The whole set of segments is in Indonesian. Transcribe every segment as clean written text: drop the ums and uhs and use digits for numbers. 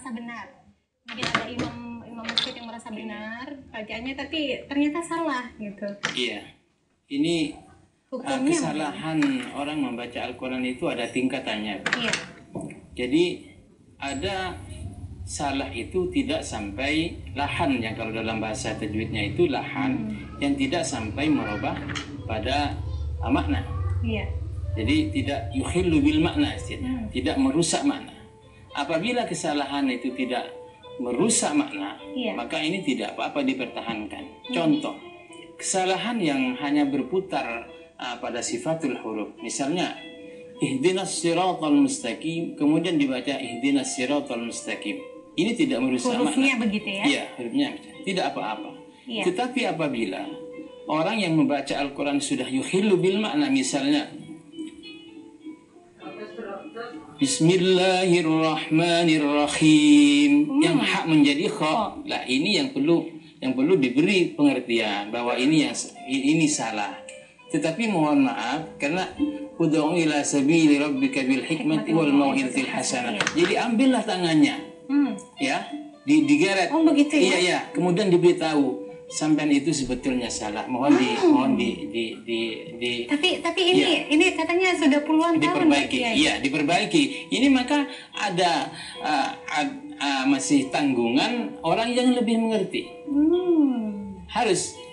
merasa benar. Mungkin ada imam masjid yang merasa benar bacaannya, tapi ternyata salah gitu. Iya, ini Hukumnya kesalahan orang membaca Al-Quran itu ada tingkatannya. Iya. Jadi ada salah itu tidak sampai lahan, yang kalau dalam bahasa tajwidnya itu lahan yang tidak sampai merubah pada makna. Iya. Jadi tidak yukhillu bil makna, tidak merusak makna. Apabila kesalahan itu tidak merusak makna, maka ini tidak apa-apa dipertahankan. Contoh, kesalahan yang hanya berputar pada sifatul huruf, misalnya ihdinas siratal mustaqim, kemudian dibaca ihdinas siratal mustaqim, ini tidak merusak hurufnya makna. Begitu ya? Iya, hurufnya tidak apa-apa. Tetapi apabila orang yang membaca Al-Quran sudah yukhillu bil makna, misalnya Bismillahirrahmanirrahim, yang hak menjadi kha, lah ini yang perlu diberi pengertian bahwa ini salah. Tetapi mohon maaf, karena ud'u ila sabili rabbika bil hikmati wal mau'izatil hasanah. Jadi ambillah tangannya, ya, digeret. Oh begitu ya? Iya. Kemudian diberitahu sampean itu sebetulnya salah. Mohon Tapi ini katanya sudah puluhan tahun diperbaiki. Iya, diperbaiki. Ini maka ada masih tanggungan orang yang lebih mengerti.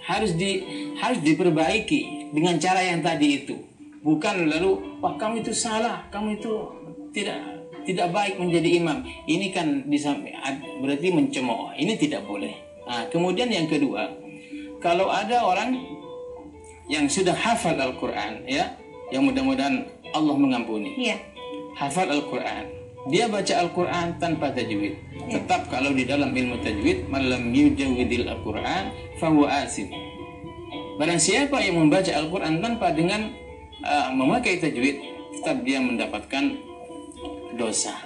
Harus diperbaiki dengan cara yang tadi itu. Bukan lalu wah kamu itu salah, kamu itu tidak baik menjadi imam. Ini kan berarti mencemooh. Ini tidak boleh. Kemudian yang kedua, kalau ada orang yang sudah hafal Al-Quran, ya, yang mudah-mudahan Allah mengampuni, hafal Al-Quran, dia baca Al-Quran tanpa tajwid. Tetap kalau di dalam ilmu tajwid, man lam yujawwidil Al-Quran fahuwa asim. Barang siapa yang membaca Al-Quran tanpa dengan memakai tajwid, tetap dia mendapatkan dosa.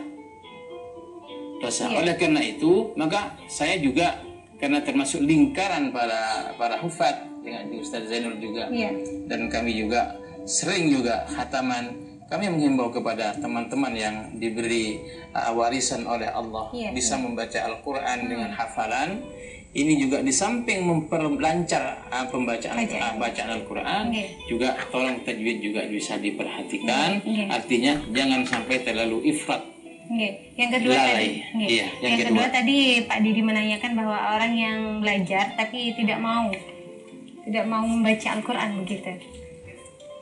Oleh karena itu, maka saya juga, karena termasuk lingkaran para hufat dengan Ustaz Zainul juga, dan kami juga sering juga khataman, kami menghimbau kepada teman-teman yang diberi warisan oleh Allah bisa membaca Al-Quran dengan hafalan. Ini juga di samping memperlancar bacaan Al-Quran, juga tolong tajwid juga bisa diperhatikan. Artinya jangan sampai terlalu ifrat. Yang kedua tadi Pak Didi menanyakan bahwa orang yang belajar tapi tidak mau membaca Al-Quran begitu.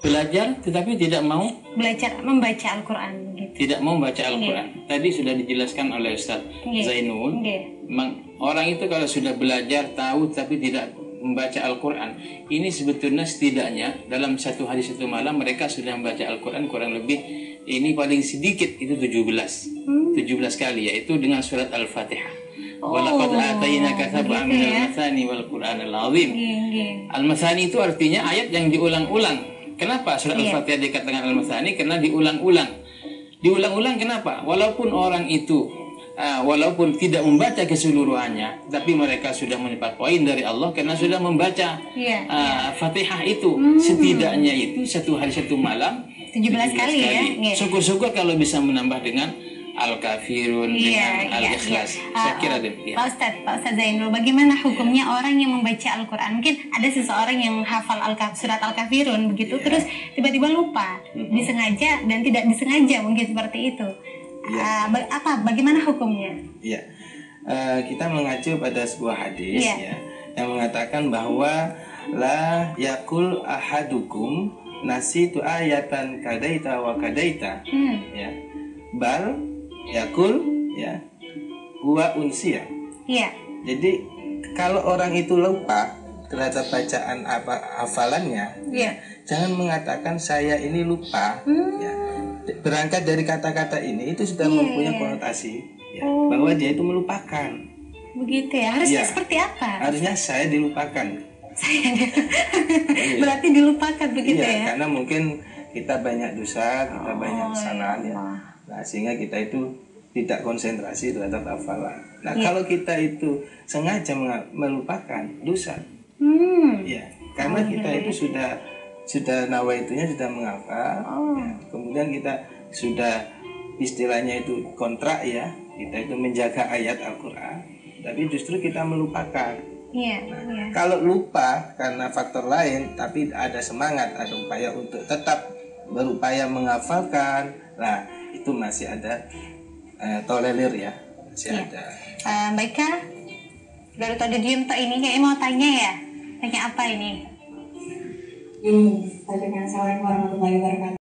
Belajar tetapi tidak mau membaca Al-Quran begitu. Tidak mau membaca Al-Quran. Tadi sudah dijelaskan oleh Ustaz Zainul. Orang itu kalau sudah belajar tahu tapi tidak membaca Al-Quran, ini sebetulnya setidaknya dalam satu hari satu malam mereka sudah membaca Al-Quran kurang lebih, ini paling sedikit itu 17 kali, yaitu dengan surat Al-Fatihah. Walaqad atainaka sab'an minal mathani wal Qur'anil azim. Al-mathani itu artinya ayat yang diulang-ulang. Kenapa surat Al-Fatihah dikatakan Al-mathani? Karena diulang-ulang. Diulang-ulang kenapa? Walaupun orang itu walaupun tidak membaca keseluruhannya, tapi mereka sudah mendapat poin dari Allah karena sudah membaca Fatihah itu. Setidaknya itu satu hari satu malam 17 kali. Syukur-syukur kalau bisa menambah dengan Al-Kafirun, dengan Al-Ikhlas. Saya kira demikian. Pak Ustadz Zainul, bagaimana hukumnya orang yang membaca Al-Quran? Mungkin ada seseorang yang hafal surat Al-Kafirun begitu, terus tiba-tiba lupa, disengaja dan tidak disengaja, mungkin seperti itu. Bagaimana hukumnya? Kita mengacu pada sebuah hadis yang mengatakan bahwa la yakul ahadukum nasitu ayatan kadaita wa kadaita, bal yakul huwa unsiya. Jadi kalau orang itu lupa terhadap bacaan hafalannya, jangan mengatakan saya ini lupa. Berangkat dari kata-kata ini itu sudah mempunyai konotasi bahwa dia itu melupakan. Begitu ya. Harusnya seperti apa? Harusnya saya dilupakan. Berarti dilupakan begitu ya? Karena mungkin kita banyak dosa, kita banyak kesalahan Nah, sehingga kita itu tidak konsentrasi terhadap hafalan. Nah, kalau kita itu sengaja melupakan dosa. Karena kita itu sudah nawaitunya sudah menghafal, kemudian kita sudah istilahnya itu kontrak kita itu menjaga ayat Al-Quran, tapi justru kita melupakan. Iya. Kalau lupa karena faktor lain, tapi ada semangat, ada upaya untuk tetap berupaya menghafalkan, nah itu masih ada tolerir ya, masih ada. Baik Kak, baru tadi diem tak ini kayak mau tanya ya, tanya apa ini? Assalamualaikum warahmatullahi wabarakatuh.